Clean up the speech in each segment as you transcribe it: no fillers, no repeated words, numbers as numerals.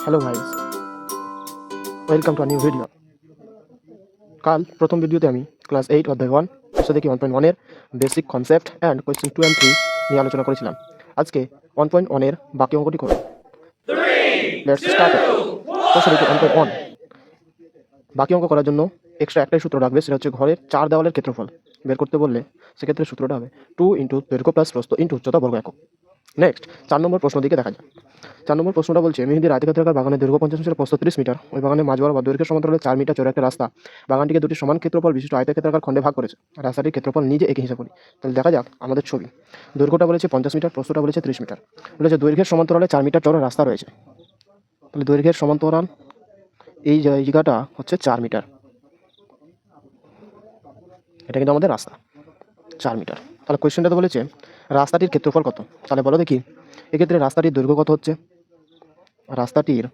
Hello guys, welcome to a new video. কাল প্রথম ভিডিওতে আমি ক্লাস 8 অধ্যায় 1 এসে দেখি 1.1 এর basic concept and question 2 and 3 নিয়ে আলোচনা করেছিলাম। আজকে 1.1 এর বাকি অঙ্কটি করব। Let's start. তো শুরু করি 1.1। বাকি অঙ্ক করার জন্য এক্সট্রা একটাই সূত্র রাখবে, সেটা হচ্ছে ঘরের 4 দেওয়ালের ক্ষেত্রফল বের করতে বললে সেক্ষেত্রে সূত্রটা হবে 2 ইন্টু দৈর্ঘ্য প্লাস প্রস্থ ইন্টু উচ্চতা বর্গ একক। নেক্সট 4 নম্বর প্রশ্ন দিকে দেখা যাক। 4 নম্বর প্রশ্নটা বলছে, মেহেদীর আয়তক্ষেত্রাকার বাগানের দৈর্ঘ্য 50 মিটার, প্রস্থ 30 মিটার। ওই বাগানের মাঝ বরাবর দৈর্ঘ্যের সমান্তরালে 4 মিটার চওড়া একটা রাস্তা বাগানটিকে দুটি সমান ক্ষেত্রফল বিশিষ্ট আয়তক্ষেত্রাকার খণ্ডে ভাগ করেছে। রাস্তাটির ক্ষেত্রফল নিজে একে হিসাব করি। তাহলে দেখা যাক আমাদের ছবি। দৈর্ঘ্যটা বলেছে 50 মিটার, প্রস্থটা বলেছে 30 মিটার। বলেছে দৈর্ঘ্যের সমান্তরালে 4 মিটার চওড়া রাস্তা রয়েছে। তাহলে দৈর্ঘ্যের সমান্তরাল এই জায়গাটা হচ্ছে 4 মিটার। এটা কিন্তু আমাদের রাস্তা 4 মিটার। তাহলে কোয়েশ্চেনটাতে বলেছে রাস্তাটির ক্ষেত্রফল কত। তাহলে বলো দেখি, এক্ষেত্রে রাস্তাটির দৈর্ঘ্য কত হচ্ছে? রাস্তাটির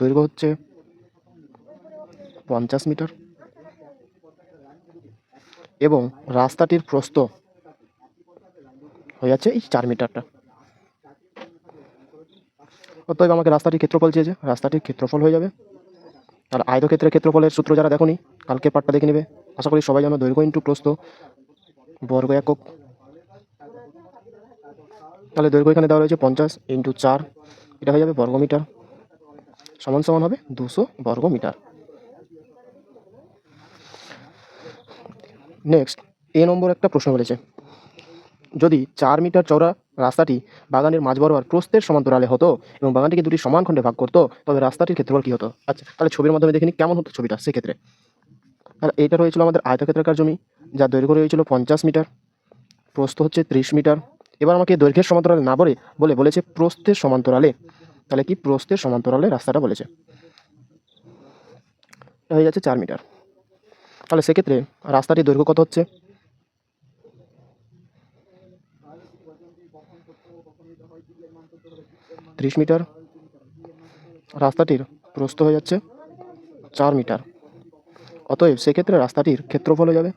দৈর্ঘ্য হচ্ছে 50 মিটার এবং রাস্তাটির প্রস্থ হয়ে যাচ্ছে এই 4 মিটারটা। অতএব আমাকে রাস্তাটির ক্ষেত্রফল চেয়েছে, রাস্তাটির ক্ষেত্রফল হয়ে যাবে। আর আয়তক্ষেত্রের ক্ষেত্রফলের সূত্র যারা দেখোনি কালকের পাঠটা দেখে নেবে। আশা করি সবাই জানো দৈর্ঘ্য ইন্টু প্রস্থ বর্গ একক। তাহলে দৈর্ঘ্য এখানে দেওয়া রয়েছে 50 ইন্টু 4, এটা হয়ে যাবে বর্গ মিটার, সমান সমান হবে 200 বর্গ মিটার। নেক্সট এ নম্বর একটা প্রশ্ন বলেছে, যদি 4 মিটার চওড়া রাস্তাটি বাগানের মাঝ বরাবর প্রস্থের সমান্তরালে হতো এবং বাগানটিকে দুটি সমান খণ্ডে ভাগ করতো, তবে রাস্তাটির ক্ষেত্রফল কী হতো? আচ্ছা, তাহলে ছবির মাধ্যমে দেখে নিই কেমন হতো ছবিটা। সেক্ষেত্রে তাহলে এইটা রয়েছিল আমাদের আয়তক্ষেত্রাকার জমি, যার দৈর্ঘ্য রয়েছিল 50 মিটার, প্রস্থ হচ্ছে 30 মিটার। এবার আমাকে দৈর্ঘ্যের সমান্তরালে না বলেছে প্রস্থের সমান্তরালে। তাহলে কি প্রস্থের সমান্তরালে রাস্তাটা বলেছে, এটা হয়ে যাচ্ছে 4 মিটার। তাহলে সেক্ষেত্রে রাস্তাটির দৈর্ঘ্য কত হচ্ছে? ত্রিশ মিটার। রাস্তাটির প্রস্থ হয়ে যাচ্ছে 4 মিটার। অতএব সেক্ষেত্রে রাস্তাটির ক্ষেত্রফল হয়ে যাবে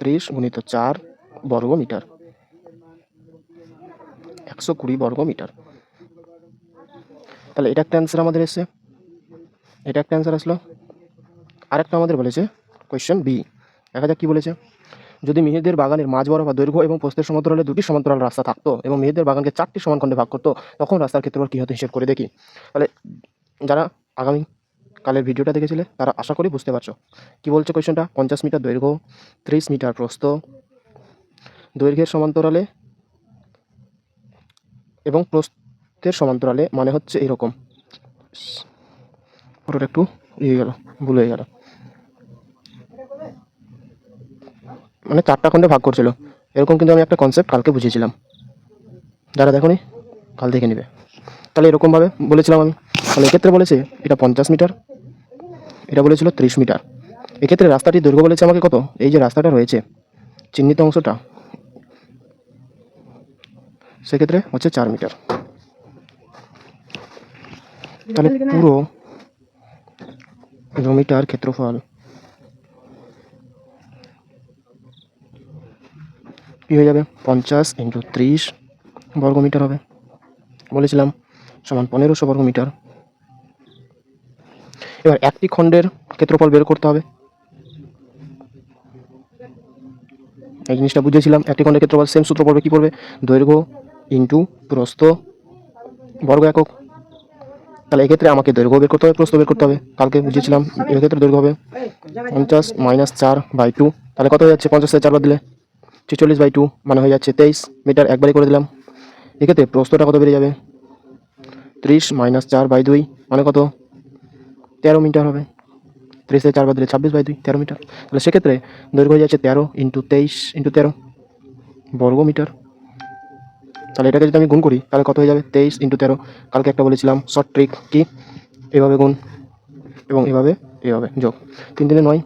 30 গুণিত 4 বর্গ মিটার, 120 বর্গ মিটার। তাহলে এটা একটা অ্যান্সার আমাদের এসছে, এটা একটা অ্যান্সার আসলো। আরেকটা আমাদের বলেছে কোয়েশ্চেন বি, দেখা যাক কী বলেছে। যদি মেহেদের বাগানের মাঝ বরাবর দৈর্ঘ্য এবং প্রস্থের সমান্তরালে দুটি সমান্তরাল রাস্তা থাকতো এবং মেহেদের বাগানকে 4টি সমান খণ্ডে ভাগ করতো, তখন রাস্তার ক্ষেত্রফল কী হতো হিসেব করে দেখি। তাহলে যারা আগামী কালের ভিডিওটা দেখেছিলে তারা আশা করি বুঝতে পারছো কী বলছে কোয়েশ্চেনটা। 50 মিটার দৈর্ঘ্য, 30 মিটার প্রস্থ, দৈর্ঘ্যের সমান্তরালে এবং প্রস্থের সমান্তরালে মানে হচ্ছে এরকম। ওটা একটু ইয়ে গেল, ভুল হয়ে গেল, মানে 4টা খণ্ডে ভাগ করছিল এরকম। কিন্তু আমি একটা কনসেপ্ট কালকে বুঝিয়েছিলাম, যারা দেখোনি কাল দেখে নেবে। তাহলে এরকমভাবে বলেছিলাম আমি। তাহলে এক্ষেত্রে বলেছে এটা 50 মিটার, এটা বলেছিল 30 মিটার। এক্ষেত্রে রাস্তাটির দৈর্ঘ্য বলেছে আমাকে কত? এই যে রাস্তাটা রয়েছে চিহ্নিত অংশটা, সেক্ষেত্রে হচ্ছে 4 মিটার। তাহলে পুরো জমিটার ক্ষেত্রফল কী হয়ে যাবে? 50 ইন্টু 30 বর্গ মিটার হবে, বলেছিলাম, সমান 1500 বর্গ মিটার। এবার একটি খণ্ডের ক্ষেত্রফল বের করতে হবে। এই জিনিসটা বুঝেছিলাম, একটি খণ্ডের ক্ষেত্রফল সেম সূত্র পড়বে, কী পড়বে? দৈর্ঘ্য ইন্টু প্রস্থ বর্গ একক। তাহলে এক্ষেত্রে আমাকে দৈর্ঘ্য বের করতে হবে, প্রস্থ বের করতে হবে। কালকে বুঝেছিলাম এক্ষেত্রে দৈর্ঘ্য হবে 50 মাইনাস 4/2। তাহলে কত হয়ে যাচ্ছে? 50 থেকে 4 বাদ দিলে 46/2 মানে হয়ে যাচ্ছে 23 মিটার, একবারই করে দিলাম। এক্ষেত্রে প্রস্থটা কত বেড়ে যাবে? 30 মাইনাস 4/2 মানে কত? 13 মিটার হবে। 30 থেকে 4 বাদ দিলে 26/2, 13 মিটার। তাহলে সেক্ষেত্রে দৈর্ঘ্য হয়ে যাচ্ছে 13 ইন্টু 23 ইন্টু 13 বর্গ মিটার। তাহলে এটাকে যদি আমি গুণ করি তাহলে কত হয়ে যাবে? 23 ইন্টু 13। কালকে একটা বলেছিলাম শর্ট ট্রিক, কি এভাবে গুণ এবং এভাবে যোগ। 3 3 9,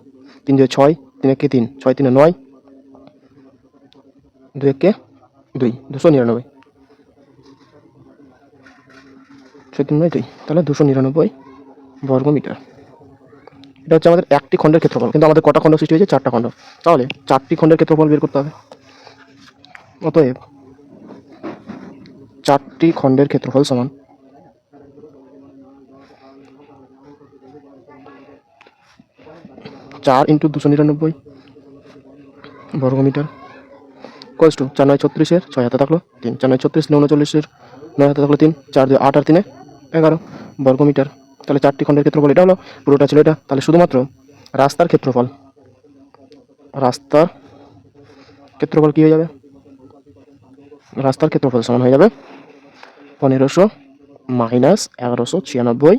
3 2 6, 3 1 3, 6 3 9, 2 1 2, 299, 6 3 9 2, তাহলে 299 বর্গ মিটার। এটা হচ্ছে আমাদের একটি খণ্ডের ক্ষেত্রফল, কিন্তু আমাদের কটা খণ্ড সৃষ্টি হয়েছে? 4টা খণ্ড। তাহলে 4টি খণ্ডের ক্ষেত্রফল বের করতে হবে। অতএব 4টি খণ্ডের ক্ষেত্রফল সমান 4 × 299 বর্গমিটার ইকুয়ালস টু 4 9 36-এর 6 হাতে থাকলো 3, 4 9 36 9 39-এর 9 হাতে থাকলো 3, 4 2 8 আর 3 11 বর্গমিটার। তাহলে 4টি খণ্ডের ক্ষেত্রফল এটা হলো, পুরোটা ছিল এটা। তাহলে শুধুমাত্র রাস্তার ক্ষেত্রফল কি হয়ে যাবে? রাস্তার ক্ষেত্রফল সমান হয়ে যাবে 1500 মাইনাস 1196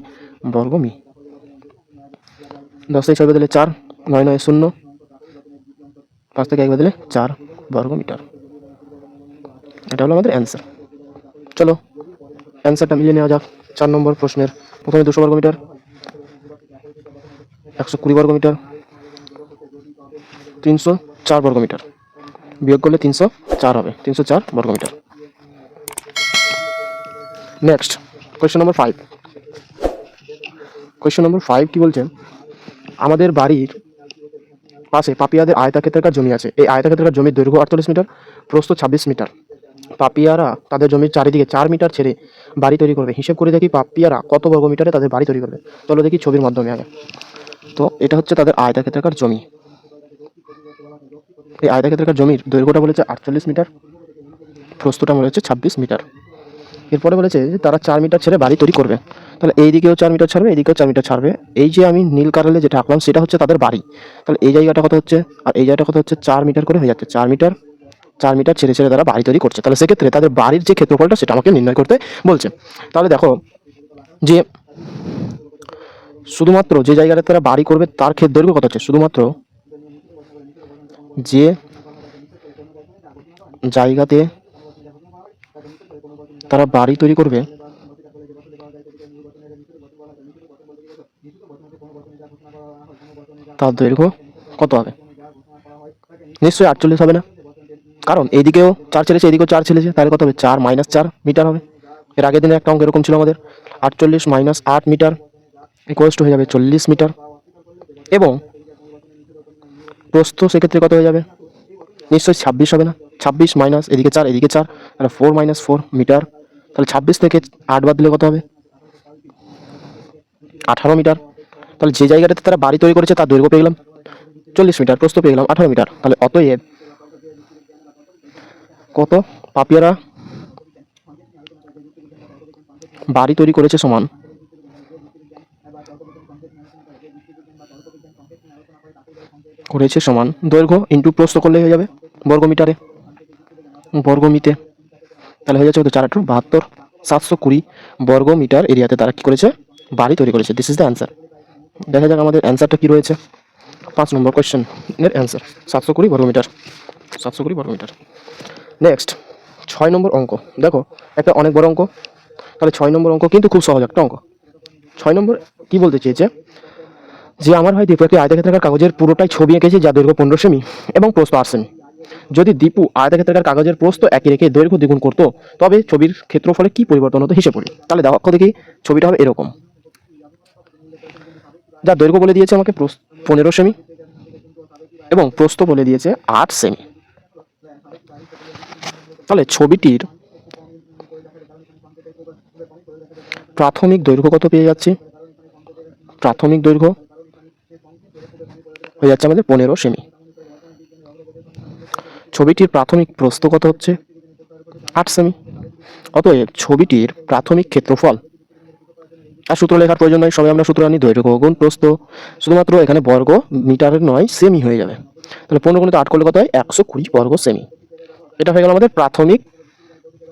বর্গমি। 10 থেকে 6 বদলে 4, 9 9 0, 5 থেকে 1 বদলে 4 বর্গমিটার। এটা হলো আমাদের অ্যান্সার। চলো অ্যান্সারটা মিলিয়ে নেওয়া যাক। 4 নম্বর প্রশ্নের প্রথমে 200 বর্গমিটার, 120 বর্গমিটার, 304 বর্গমিটার, বিয়োগ করলে 304 হবে, 304 বর্গমিটার। Next question number 5। Question number 5 কি বলছেন? আমাদের বাড়ির পাশে পাপিয়াদের আয়তাক্ষেত্রাকার জমি আছে। এই আয়তাক্ষেত্রাকার জমির দৈর্ঘ্য 48 মিটার, প্রস্থ 26 মিটার। পাপিয়ারা তাদের জমির চারিদিকে 4 মিটার ছেড়ে বাড়ি তৈরি করবে। হিসেব করে দেখি পাপিয়ারা কত বর্গমিটারে তাদের বাড়ি তৈরি করবে। চলো দেখি ছবির মাধ্যমে আগে। তো এটা হচ্ছে তাদের আয়তাক্ষেত্রাকার জমি। এই আয়তাক্ষেত্রাকার জমির দৈর্ঘ্যটা বলেছে 48 মিটার, প্রস্থটা বলেছে 26 মিটার। এরপরে বলেছে যে তারা 4 মিটার ছেড়ে বাড়ি তৈরি করবে। তাহলে এই দিকেও 4 মিটার ছাড়বে, এইদিকেও 4 মিটার ছাড়বে। এই যে আমি নীল কালারে যেটা আঁকলাম সেটা হচ্ছে তাদের বাড়ি। তাহলে এই জায়গাটা কত হচ্ছে আর এই জায়গাটা কত হচ্ছে? 4 মিটার করে হয়ে যাচ্ছে। 4 মিটার ছেড়ে ছেড়ে তারা বাড়ি তৈরি করছে। তাহলে সেক্ষেত্রে তাদের বাড়ির যে ক্ষেত্রফলটা সেটা আমাকে নির্ণয় করতে বলছে। তাহলে দেখো যে শুধুমাত্র যে জায়গাটা তারা বাড়ি করবে তার দৈর্ঘ্য কত হচ্ছে? শুধুমাত্র যে জায়গাতে তারা বাড়ি তৈরি করবে তার দৈর্ঘ্য কত হবে? নিশ্চয়ই 48 হবে না, কারণ এইদিকেও 4 ছেড়েছে, এদিকেও 4 ছেড়েছে। তাহলে কত হবে? 4 - 4 মিটার হবে। এর আগের দিনে একটা অঙ্ক এরকম ছিল আমাদের, 48 - 8 মিটার ইকুয়ালস টু হয়ে যাবে 40 মিটার। এবং প্রস্থ সেক্ষেত্রে কত হয়ে যাবে? নিশ্চয়ই 26 হবে না, 26 মাইনাস এদিকে 4 এদিকে 4, তাহলে 4 - 4 মিটার। তাহলে 26 থেকে 8 বাদ দিলে কত হবে? 18 মিটার। তাহলে যে জায়গাটাতে তারা বাড়ি তৈরি করেছে তার দৈর্ঘ্য পেয়ে গেলাম 40 মিটার, প্রস্থ পেয়ে গেলাম 18 মিটার। তাহলে অতএব কত পাপিয়ারা বাড়ি তৈরি করেছে সমান দৈর্ঘ্য ইন্টু প্রস্থ করলেই হয়ে যাবে বর্গমিতে। তাহলে হয়ে যাচ্ছে 4 × 72, 720 বর্গমিটার এরিয়াতে তারা কি করেছে? বাড়ি তৈরি করেছে। This is the answer. দেখা যাক আমাদের অ্যান্সারটা কি রয়েছে। 5 নম্বর কোয়েশ্চেনের অ্যান্সার 720 বর্গমিটার। নেক্সট 6 নম্বর অঙ্ক। দেখো একটা অনেক বড় অঙ্ক। তাহলে 6 নম্বর অঙ্ক কিন্তু খুব সহজ একটা অঙ্ক। 6 নম্বর কি বলতে চেয়েছে? যে আমার ভাই দীপু একটি আয়তাক্ষেত্রাকার কাগজের পুরোটাই ছবি এঁকেছে যার দৈর্ঘ্য 15 সেমি এবং প্রস্থ 8 সেমি। যদি দীপু আয়তাক্ষেত্রাকার কাগজের প্রস্থ একই রেখে দৈর্ঘ্য দ্বিগুণ করতো তবে ছবির ক্ষেত্রফলে কি পরিবর্তন হতো হিসেব করি। তাহলে দেখো দেখি ছবিটা হবে এরকম। যার দৈর্ঘ্য বলে দিয়েছে আমাকে 15 সেমি এবং প্রস্থ বলে দিয়েছে 8 সেমি। তাহলে ছবিটির প্রাথমিক দৈর্ঘ্য কত পেয়ে যাচ্ছি? প্রাথমিক দৈর্ঘ্য হয়ে যাচ্ছে আমাদের 15 সেমি। ছবিটির প্রাথমিক প্রস্থ কত হচ্ছে? 8 সেমি। অতএব ছবিটির প্রাথমিক ক্ষেত্রফল, আর সূত্র লেখার প্রয়োজন নয়, সবাই আমরা সূত্র জানি, দৈর্ঘ্য গুণ প্রস্থ। শুধুমাত্র এখানে বর্গ মিটারের নয় সেমি হয়ে যাবে। তাহলে 15 × 8 করলে কত হয়? 120 বর্গ সেমি। এটা হয়ে গেল আমাদের প্রাথমিক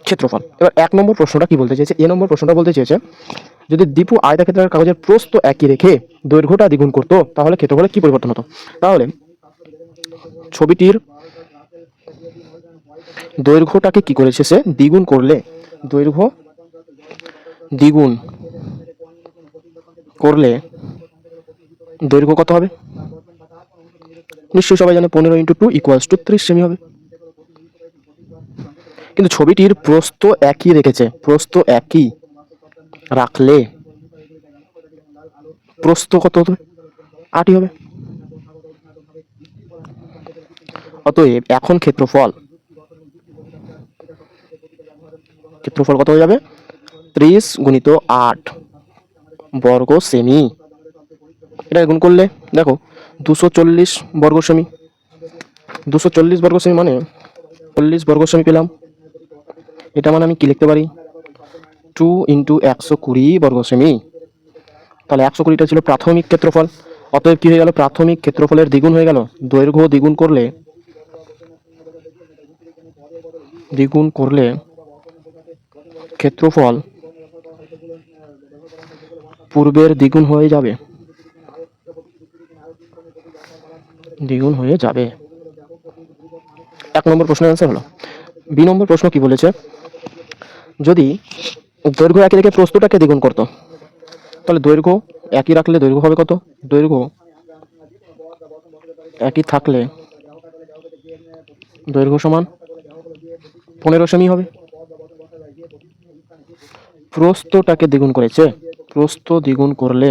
ক্ষেত্রফল। এবার 1 নম্বর প্রশ্নটা কি বলতে চেয়েছে? নম্বর প্রশ্নটা বলতে চেয়েছে যদি দীপু আয়তাক্ষেত্রাকার কাগজের প্রস্থ একই রেখে দৈর্ঘ্যটা দ্বিগুণ করতো তাহলে ক্ষেত্রফলে কি পরিবর্তন হতো। তাহলে ছবিটির দৈর্ঘ্যটাকে কি করেছে সে? দ্বিগুণ করলে দৈর্ঘ্য দ্বিগুণ করলে দৈর্ঘ্য কত হবে? নিশ্চয়ই সবাই জানে 15 × 2 = 30 সেমি হবে। কিন্তু ছবিটির প্রস্থ একই রেখেছে, প্রস্থ একই রাখলে প্রস্থ কত হবে? 8ই হবে। অতএব এখন ক্ষেত্রফল ক্ষেত্রফল কত হয়ে যাবে? 30 গুণিত 8 বর্গ সেমি। এটা গুণ করলে দেখো 240 বর্গ সেমি। 240 বর্গ সেমি মানে 40 বর্গ সেমি পেলাম। এটা মানে আমি কি লিখতে পারি? 2 ইন্টু 120 বর্গ সেমি। তাহলে 120টা ছিল প্রাথমিক ক্ষেত্রফল। অতএব কি হয়ে গেল? প্রাথমিক ক্ষেত্রফলের দ্বিগুণ হয়ে গেল। দৈর্ঘ্য দ্বিগুণ করলে ক্ষেত্রফল পূর্বের দ্বিগুণ হয়ে যাবে। এক নম্বর প্রশ্নের অ্যান্সার হলো। বি নম্বর প্রশ্ন কি বলেছে? যদি দৈর্ঘ্য একই রেখে প্রস্থটাকে দ্বিগুণ করতো, তাহলে দৈর্ঘ্য একই রাখলে দৈর্ঘ্য হবে কত? দৈর্ঘ্য একই থাকলে দৈর্ঘ্য সমান 15 সেমি হবে। প্রস্থটাকে দ্বিগুণ করেছে, প্রস্থ দ্বিগুণ করলে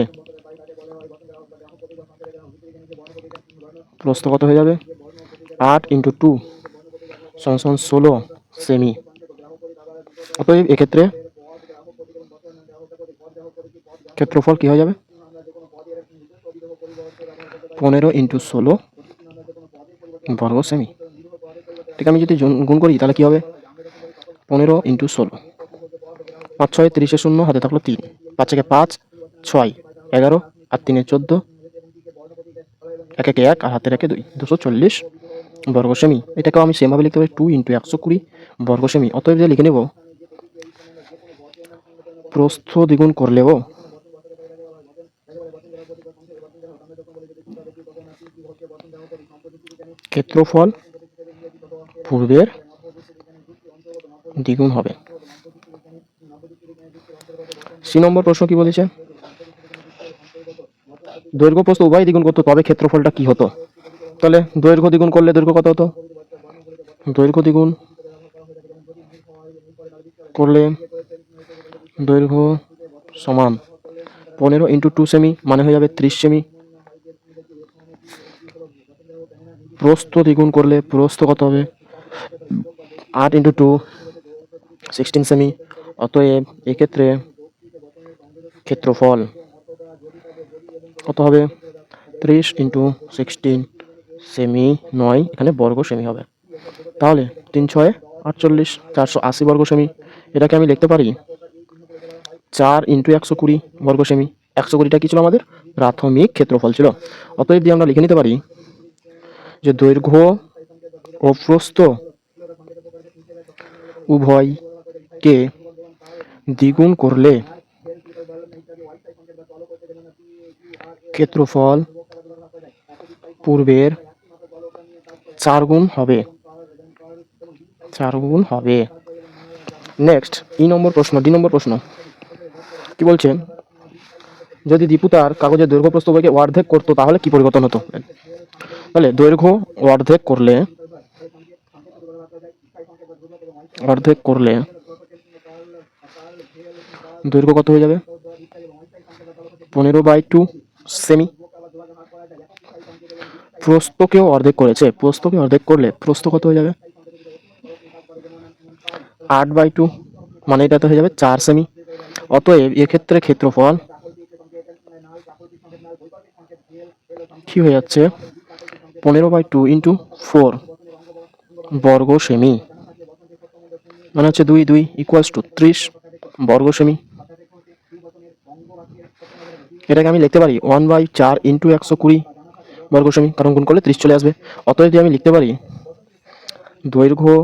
প্রস্থ কত হয়ে যাবে? 8 ইন্টু 2 সমান 16 সেমি। অতএব এক্ষেত্রে ক্ষেত্রফল কি হয়ে যাবে? 15 ইন্টু 16 বর্গ সেমি। ঠিক, আমি যদি গুণ করি তাহলে কি হবে? 15 ইন্টু 16, 5 6 30 শূন্য, হাতে থাকলো 3, 5 থেকে 5 6 11 আর 3 14, 1 1 1 আর হাতে রেখে 2, 240 বর্গ সেমি। এটাকেও আমি সেমভাবে লিখতে পারি 2 ইন্টু 120 বর্গ সেমি। অতএব যে লিখে নেব, প্রস্থ দ্বিগুণ করলেও ক্ষেত্রফল পূর্বের দ্বিগুণ হবে। সি নম্বর প্রশ্ন কি বলেছে? দৈর্ঘ্য প্রস্থ উভয় দ্বিগুণ করতো তবে ক্ষেত্রফলটা কি হতো? তাহলে দৈর্ঘ্য দ্বিগুণ করলে দৈর্ঘ্য কত হতো? দৈর্ঘ্য দ্বিগুণ করলে দৈর্ঘ্য সমান 15 ইন্টু 2 সেমি মানে হয়ে যাবে 30 সেমি। প্রস্থ দ্বিগুণ করলে প্রস্থ কত হবে? 8 ইন্টু 2 16 সেমি। অতএব এক্ষেত্রে ক্ষেত্রফল কত হবে? 30 ইন্টু 16 সেমি 9, এখানে বর্গ সেমি হবে। তাহলে 3 6 48, 480 বর্গ সেমি। এটাকে আমি লিখতে পারি 4 ইন্টু 120 বর্গ সেমি। 120টা কি ছিল? আমাদের প্রাথমিক ক্ষেত্রফল ছিল। অতএব দিয়ে আমরা লিখে নিতে পারি যে দৈর্ঘ্য ও প্রস্থ উভয়কে দ্বিগুণ করলে ক্ষেত্রফল পূর্বের 4 গুণ হবে। নেক্সট ডি নম্বর প্রশ্ন কি বলছে? যদি দীপু তার কাগজের দৈর্ঘ্য প্রস্থ উভয়কে অর্ধেক করতো তাহলে কি পরিবর্তন হতো? তাহলে দৈর্ঘ্য অর্ধেক করলে দৈর্ঘ্য কত হয়ে যাবে? 15/2 সেমি। প্রস্থকেও অর্ধেক করেছে, প্রস্থকে অর্ধেক করলে প্রস্থ কত হয়ে যাবে? 8/2 মানে এটা তো হয়ে যাবে 4 সেমি। অতএব এক্ষেত্রে ক্ষেত্রফল কি হয়ে যাচ্ছে? 15/2 ইন্টু 4 বর্গ সেমি মানে হচ্ছে 2 2 ইকুয়ালস টু 30 বর্গ সেমি। এটাকে আমি লিখতে পারি 1/4 ইন্টু 120 বর্গ সেমি, কারণ গুণ করলে 30 চলে আসবে। অতএব আমি লিখতে পারি দৈর্ঘ্য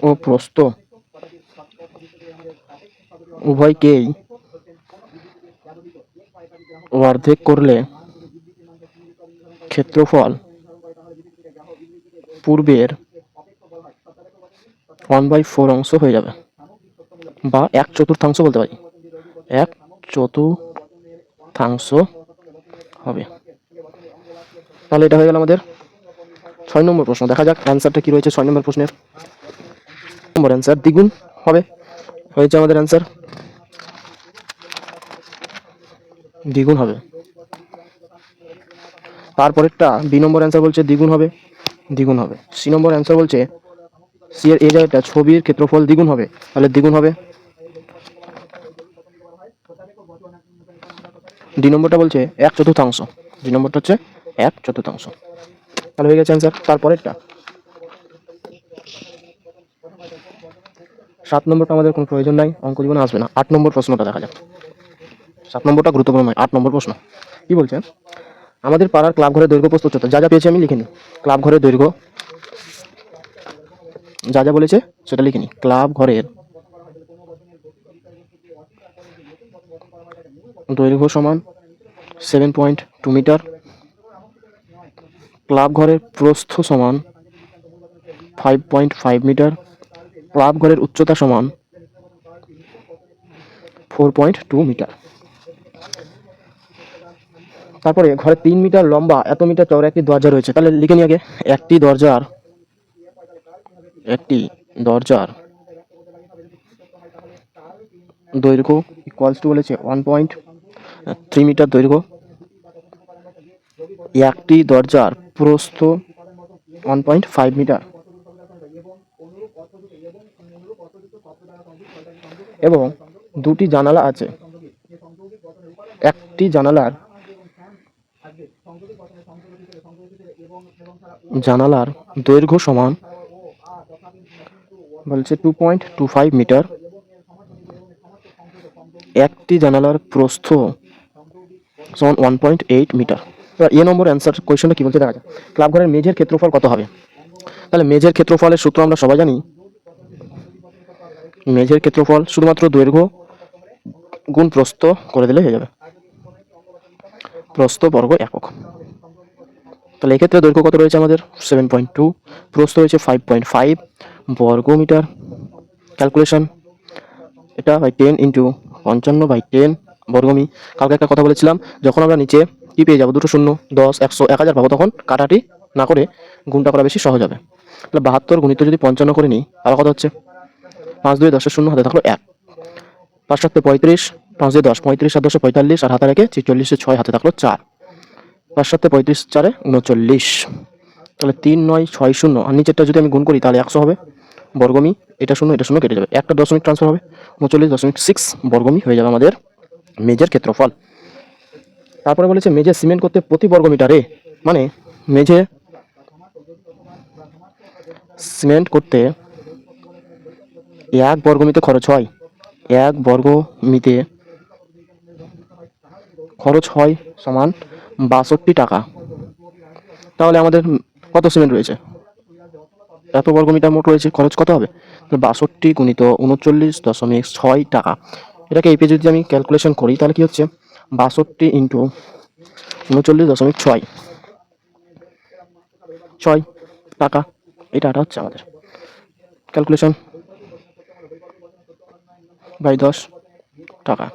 ও প্রস্থ উভয়কেই অর্ধেক করলে ক্ষেত্রফল পূর্বের 1/4 অংশ হয়ে যাবে, বা 1/4 বলতে পারি, 1/4 হবে। তাহলে এটা হয়ে গেল আমাদের 6 নম্বর প্রশ্ন। দেখা যাক অ্যান্সারটা কি রয়েছে 6 নম্বর প্রশ্নের। নম্বর অ্যান্সার দ্বিগুণ হবে হয়েছে আমাদের অ্যান্সার, দ্বিগুণ হবে। তারপরেরটা বি নম্বর অ্যান্সার বলছে দ্বিগুণ হবে। সি নম্বর অ্যান্সার বলছে সি এর এরিয়াটা ছবির ক্ষেত্রফল দ্বিগুণ হবে, তাহলে দ্বিগুণ হবে। ডি নম্বরটা বলছে 1/4, ডি নম্বরটা হচ্ছে 1/4। তাহলে হয়ে গেছে অ্যান্সার। তারপরেরটা 7 নম্বরটা আমাদের কোনো প্রয়োজন নাই, অঙ্ক জীবনে আসবে না। 8 নম্বর প্রশ্নটা দেখা যাক। 7 নম্বরটা গুরুত্বপূর্ণ নয়, 8 নম্বর প্রশ্ন কি বলছে, আমাদের পাড়ার ক্লাব ঘরের দৈর্ঘ্য প্রস্থ উচ্চতা, যা যা পেয়েছি আমি লিখে নিই। ক্লাব ঘরের দৈর্ঘ্য যা যা বলেছে সেটা লিখে নিই। ক্লাব ঘরের দৈর্ঘ্য সমান 7.2 মিটার, ক্লাব ঘরের প্রস্থ সমান 5.5 মিটার, ক্লাব ঘরের উচ্চতা সমান 4.2 মিটার। তারপরে ঘরে 3 মিটার লম্বা, এত মিটার চওড়া একটি দরজা রয়েছে, তাহলে লিখে নিই আগে। একটি দরজার দৈর্ঘ্য ইকুয়ালস টু বলেছে 1.3 মিটার দৈর্ঘ্য, একটি দরজার প্রস্থ 1.5 মিটার এবং দুটি জানালা আছে। একটি জানালার দৈর্ঘ্য সমান বলছে 2.25 মিটার, একটি জানালার প্রস্থ সমান 1.8 মিটার। এবার এ নম্বর অ্যান্সার কোয়েশ্চনটা কি বলছে দেখা যায়। ক্লাব ঘরের মেঝের ক্ষেত্রফল কত হবে? তাহলে মেঝের ক্ষেত্রফলের সূত্র আমরা সবাই জানি। মেঝের ক্ষেত্রফল শুধুমাত্র দৈর্ঘ্য গুণ প্রস্থ করে দিলে হয়ে যাবে, প্রস্থ বর্গ একক। তাহলে এক্ষেত্রে দৈর্ঘ্য কত রয়েছে আমাদের 7.2, প্রস্থ রয়েছে 5.5 বর্গ মিটার। ক্যালকুলেশন এটা বাই 10 ইন্টু 55/10 বর্গমি। কালকে একটা কথা বলেছিলাম, যখন আমরা নিচে কি পেয়ে যাবো, দুটো শূন্য, 10, 100, 1000 পাবো, তখন কাটাটি না করে গুণটা করা বেশি সহজ হবে। তাহলে 72 গুণিত যদি 55 করে নিই, তাহলে কত হচ্ছে 5 2 10 শূন্য, হাতে থাকলো 1, 5 7 35, 5 2 10, 35 আর 10 45, আর হাতে রেখে 46 6, হাতে থাকলো 4, 5 7 35 4 39। তাহলে 3 9 6 0, আর নিচেরটা যদি আমি গুণ করি তাহলে 100 হবে বর্গমি। এটা শূন্য কেটে যাবে, একটা দশমিক ট্রান্সফার হবে, 39.6 বর্গমি হয়ে যাবে আমাদের মেঝের ক্ষেত্রফল। তারপরে বলেছে মেঝে সিমেন্ট করতে প্রতি বর্গ মিটারে, মানে মেঝে সিমেন্ট করতে 1 বর্গমিতে খরচ হয়, 1 বর্গমিতে খরচ হয় সমান 62 টাকা। তাহলে আমাদের কত সিমেন্ট রয়েছে, এত বর্গমিটার মোট রয়েছে, খরচ কত হবে 62 গুণিত 39.6 টাকা। এটাকে এই পেজে যদি আমি ক্যালকুলেশন করি তাহলে কি হচ্ছে 62 ইন্টু 39.6 টাকা, এটা হচ্ছে আমাদের ক্যালকুলেশন বাই 10 টাকা।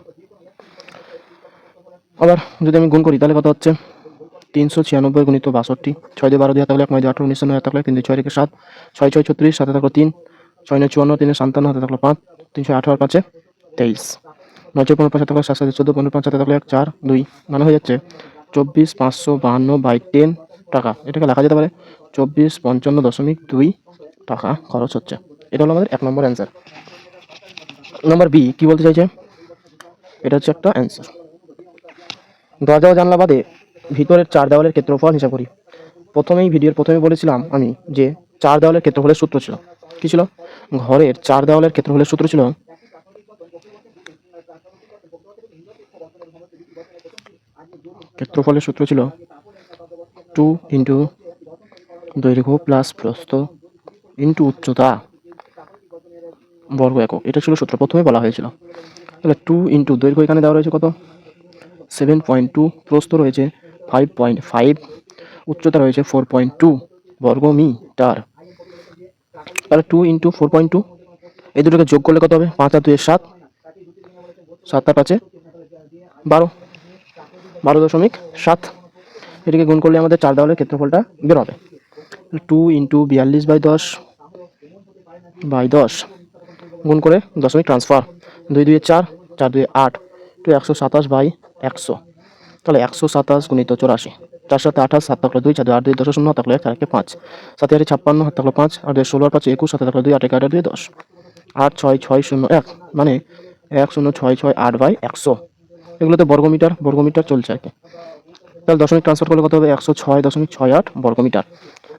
আবার যদি আমি গুণ করি তাহলে কত হচ্ছে 396 গুণিত 62, 6 দিয়ে 12 দিয়ে থাকলে 1 9 দিয়ে 18 19 9 থাকলে 3 দিয়ে 6 রেখে 7, 6 6 36, সাথে থাকলো 3, 6 9 54, 3 57, হাতে থাকলো 5, 318 আর 5 23, 9 4 15 5 থাকলো 7 7 14, 15 5 হাতে থাকলো 1 4 2, মানে হয়ে যাচ্ছে 24,552/10 টাকা। এটাকে লেখা যেতে পারে 2455.2 টাকা খরচ হচ্ছে। এটা হলো আমাদের 1 নম্বর অ্যান্সার। নাম্বার বি কি বলতে চাইছে, এটা হচ্ছে একটা অ্যান্সার। দরজা ও জানলা বাদে ভিতরের 4 দেওয়ালের ক্ষেত্রফল হিসাব করি। ভিডিওর প্রথমে বলেছিলাম আমি যে 4 দেওয়ালের ক্ষেত্রফলের সূত্র ছিল, কি ছিল, ঘরের 4 দেওয়ালের ক্ষেত্রফলের সূত্র ছিল ক্ষেত্রফলের সূত্র ছিল 2 ইন্টু দৈর্ঘ্য প্লাস প্রস্থ ইন্টু উচ্চতা বর্গ একক। এটা ছিল সূত্র, প্রথমে বলা হয়েছিল। তাহলে 2 ইন্টু দৈর্ঘ্য এখানে দেওয়া রয়েছে কত 7.2, প্রস্থ রয়েছে 5.5, উচ্চতা রয়েছে 4.2 বর্গ মিটার। তাহলে 2 ইন্টু 4.2, এই দুটোকে যোগ করলে কত হবে 5 আর 2 7, 7 আর 5 12, 12.7। এটিকে গুণ করলে আমাদের 4 দেওয়ালের ক্ষেত্রফলটা বের হবে। 2 ইন্টু 42/10 গুণ করে দশমিক ট্রান্সফার, 2 2 4, 4 2 8, 127/100, তাহলে 127 গুণিত 84, 4 7 28 7 থাকলো 2 4 2 8 2 10 0 থাকলো 1 4 1 5 7 8 56 হাত থাকলো 5 আর 2 16 আর 5 21 7 থাকলো 2 8 1 2 10 8 6 6 0 1 মানে 1 0 6 6 8 বাই 100। এগুলোতে বর্গমিটার চলছে আর কি। তাহলে দশমিক ট্রান্সফার করলে কত হবে? 106.68 বর্গমিটার।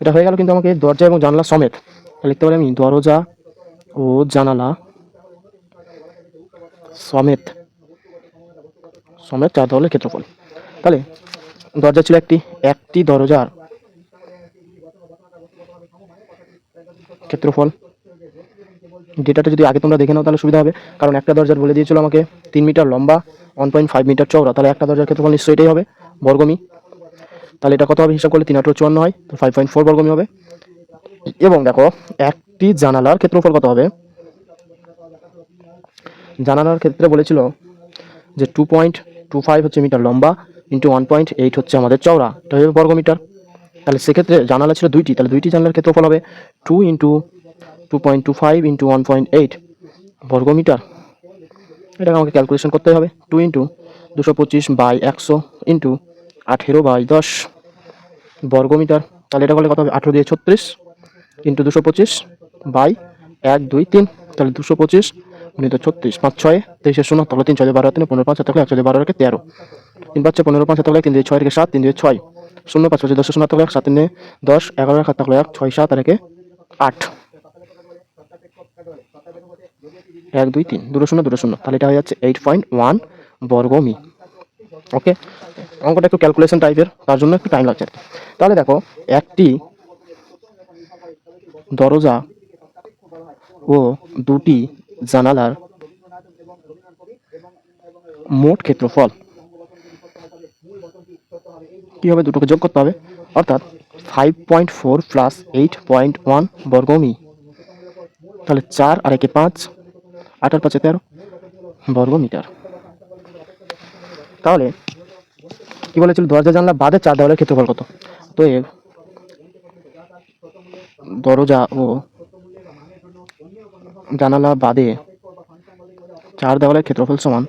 এটা হয়ে গেল কিন্তু আমাকে দরজা এবং জানলা সমেত। লিখতে পারি আমি দরজা ও জানালা সমেত চার দেওয়ালের ক্ষেত্রফল। তাহলে দরজা ছিল একটি দরজার ক্ষেত্রফল। ডেটাটা যদি আগে তোমরা দেখে নাও তাহলে সুবিধা হবে, কারণ একটা দরজার বলে দিয়েছিল আমাকে 3 মিটার লম্বা 1.5 মিটার চওড়া, তাহলে একটা দরজার ক্ষেত্রফল নিশ্চয়ই এটাই হবে বর্গমি। তাহলে এটা কত হবে হিসাব করলে 3 8 54 হয়, তো 5.4 বর্গমি হবে। এবং দেখো একটি জানালার ক্ষেত্রফল কত হবে? জানালার ক্ষেত্রে বলেছিল যে 2.25 হচ্ছে মিটার লম্বা ইন্টু 1.8 হচ্ছে আমাদের চওড়া, এটা হবে বর্গমিটার। তাহলে সেক্ষেত্রে জানালা ছিল 2টি, তাহলে 2টি জানালার ক্ষেত্রফল হবে 2 ইন্টু 2.25 ইন্টু 1.8 বর্গমিটার। এটাকে আমাকে ক্যালকুলেশন করতে হবে। 2 ইন্টু 225 বাই 100 ইন্টু 18 বাই 10 বর্গমিটার। তাহলে এটা করলে কত হবে? 18 দিয়ে 36 ইন্টু 225 বাই 1 2 3, তাহলে 225 গুণিত 36 5 6 23 0, তাহলে 3 6 12 3 15 5 থাকলে 1 12 রেখে 13 3 5 15 5 থাকলে 3 দিয়ে 6 রেখে 7 3 দিয়ে 6 0 5 5 10 0 থাকলে 1 7 3 10 11 রেখে থাকলে 1 6 7 রেখে 8 1 2 3 2 0 2 0, তাহলে এটা হয়ে যাচ্ছে 8.1 বর্গমি। ওকে, অঙ্কটা একটু ক্যালকুলেশন টাইপের, তার জন্য একটু টাইম লাগছে। তাহলে দেখো একটি দরজা ও দুটি জানালার মোট ক্ষেত্রফল কি হবে? দুটোকে যোগ করতে হবে, অর্থাৎ 5.4 প্লাস 8.1 বর্গমি। তাহলে 4 আর 1 5, 8 আর 5 13 বর্গমিটার। তাহলে কি বলেছিল? দরজা জানলা বাদে 4 দেওয়ালের ক্ষেত্রফল কত? তো দরজা ও জানালা বাদে 4 দেওয়ালের ক্ষেত্রফল সমান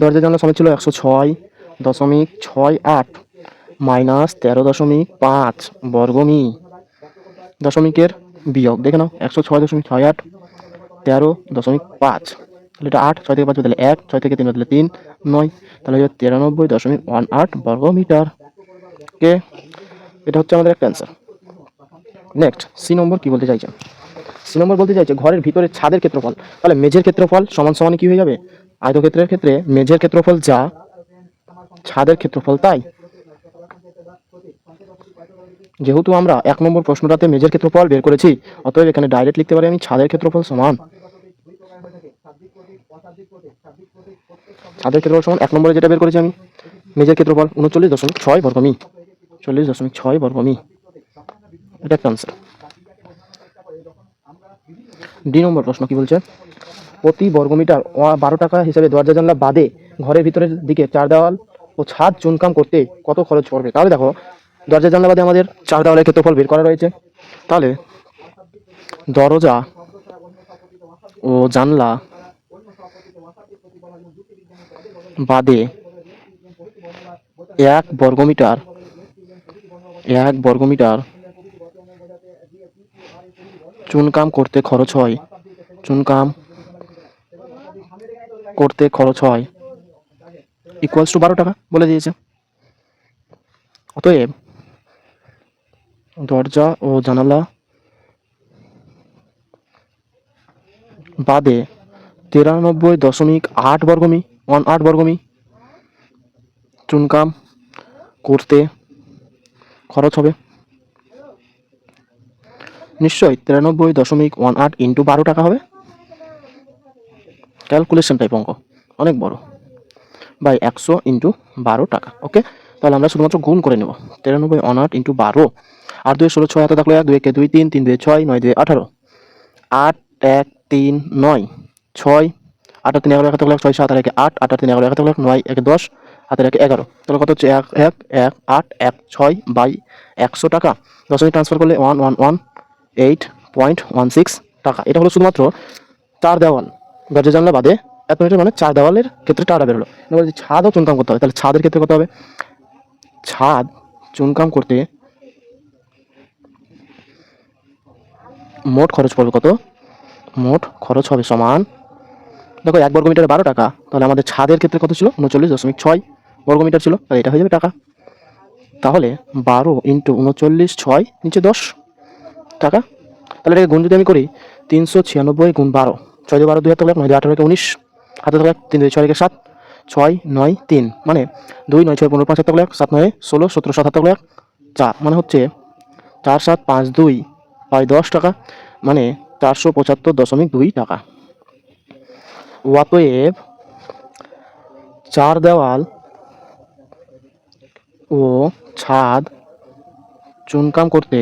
দরজা জানলা সমেত ছিল 106.68 মাইনাস 13.5 বর্গমি। দশমিকের বিয়োগ দেখে নাও, 106.68 13.5, তাহলে এটা 8 6 থেকে 5 তাহলে 1 6 থেকে 3 তাহলে 3 9, তাহলে 93.18 বর্গমিটার। কে এটা হচ্ছে আমাদের একটা অ্যান্সার। নেক্সট সি নম্বর কি বলতে চাইছে? সি নম্বর বলতে চাইছে ঘরের ভিতরে ছাদের ক্ষেত্রফল। তাহলে মেঝের ক্ষেত্রফল সমান সমান কি হয়ে যাবে? আয়তক্ষেত্রের ক্ষেত্রে মেঝের ক্ষেত্রফল যা ছাদের ক্ষেত্রফল তাই। যেহেতু আমরা 1 নম্বর প্রশ্নটাতে মেঝের ক্ষেত্রফল বের করেছি, অতএব এখানে ডাইরেক্ট লিখতে পারি আমি ছাদের ক্ষেত্রফল সমান ছাদের ক্ষেত্রফল সমান 1 নম্বরে যেটা বের করেছি আমি মেঝের ক্ষেত্রফল 39.6 বর্গমি, 40.6 বর্গমি। এটা একটা আনসার। ডি নম্বর প্রশ্ন কি বলছে? প্রতি বর্গমিটার 12 টাকা হিসেবে দরজা জানলা বাদে ঘরের ভিতরের দিকে 4 দেওয়াল ও ছাদ চুনকাম করতে কত খরচ পড়বে? তাহলে দেখো দরজা জানলা বাদে আমাদের 4 দেওয়ালের ক্ষেত্রফল বের করা রয়েছে। তাহলে দরজা ও জানলা বাদে 1 বর্গমিটার চুনকাম করতে খরচ হয় ইকুয়ালস টু 12 টাকা বলে দিয়েছে। অতএব দরজা ও জানালা বাদে 93.8 বর্গমি 18 বর্গমি চুনকাম করতে খরচ হবে নিশ্চয়ই 93.18 ইন্টু 12 টাকা হবে। ক্যালকুলেশন টাইপ অঙ্ক, অনেক বড়, বাই 100 ইন্টু 12 টাকা। ওকে, তাহলে আমরা শুধুমাত্র গুণ করে নেব 93.18 ইন্টু 12, আর 2 16 6 হাতে থাকলো 1 2 1 2 3 3 2 6 9 2 18 8 1 3 9 6 8 3 11 থাকলো 6 7 1 8 8 3 11 থাকলো 9 1 10 হাতে রেখে 11, তাহলে কত হচ্ছে 1 1 1 8 1 6 বাই 100 টাকা। দশমিক ট্রান্সফার করলে 1118.16 টাকা। এটা হলো শুধুমাত্র 4 দেওয়াল দরজা জানলা বাদে এত মিটার মানে 4 দেওয়ালের ক্ষেত্রে টাটা বেরোলো। এবার যদি ছাদও চুনকাম করতে হবে, তাহলে ছাদের ক্ষেত্রে কত হবে? ছাদ চুনকাম করতে মোট খরচ পড়বে কত? মোট খরচ হবে সমান, দেখো 1 বর্গ মিটারে 12 টাকা, তাহলে আমাদের ছাদের ক্ষেত্রে কত ছিল? 39.6 বর্গ মিটার ছিল, তাহলে এটা হয়ে যাবে টাকা। তাহলে 12 ইন্টু 39, 6 নিচে 10 টাকা। তাহলে এটাকে গুণ যদি আমি করি, 396 গুণ 12, 6 দিয়ে 12 2 হাতে 9 দিয়ে 18 19, হাতে থাকলে 3 দিয়ে 6 রেখে 7, 6 9 3 মানে 2 9 6 15 5 হাতে 1, 7 9 16 17 7 হাতে 1 4, মানে হচ্ছে 4 7 5 2 হয় 10 টাকা, মানে 475.2 টাকা। অতএব 4 দেওয়াল ও ছাদ চুনকাম করতে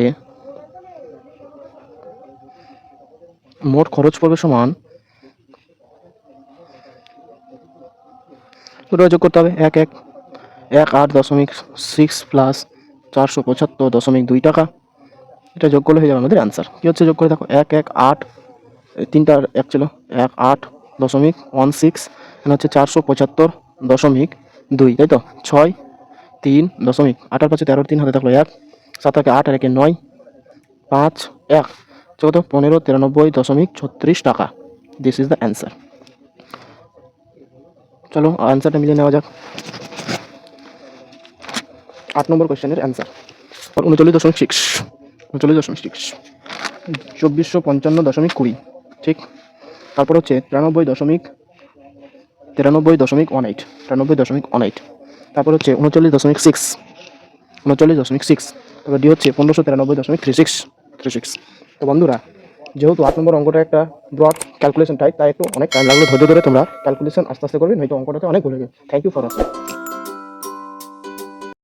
মোট খরচ পড়বে সমান, দুটো যোগ করতে হবে, 118.6 প্লাস 475.2 টাকা। এটা যোগ করলে হয়ে যাবে আমাদের অ্যান্সার। কী হচ্ছে যোগ করে দেখো, 118, তিনটার 1 ছিল, 18.16, এখানে হচ্ছে 475.2, তাই তো 6 3 দশমিক 8 আর 5 13, 3 হাতে থাকলো 1, 7 আর 8 আর 1 9, 5 1 14 15 93.36 টাকা। This is the answer. চলো অ্যান্সারটা মিলিয়ে নেওয়া যাক। 8 নম্বর কোয়েশ্চেনের অ্যান্সার 39.6, 2455.20, ঠিক। তারপর হচ্ছে 93.18, তারপর হচ্ছে 39.6, তারপর ডি হচ্ছে 1593.36। তো বন্ধুরা, যেহেতু 8 নম্বর অঙ্কটা একটা ব্রড ক্যালকুলেশন টাইপ, তাই একটু অনেক টাইম লাগলো, ধৈর্য ধরে তোমরা ক্যালকুলেশন আস্তে আস্তে করবে, নয়তো অঙ্কটাতে অনেক ভুলে যাবে। Thank you for watching.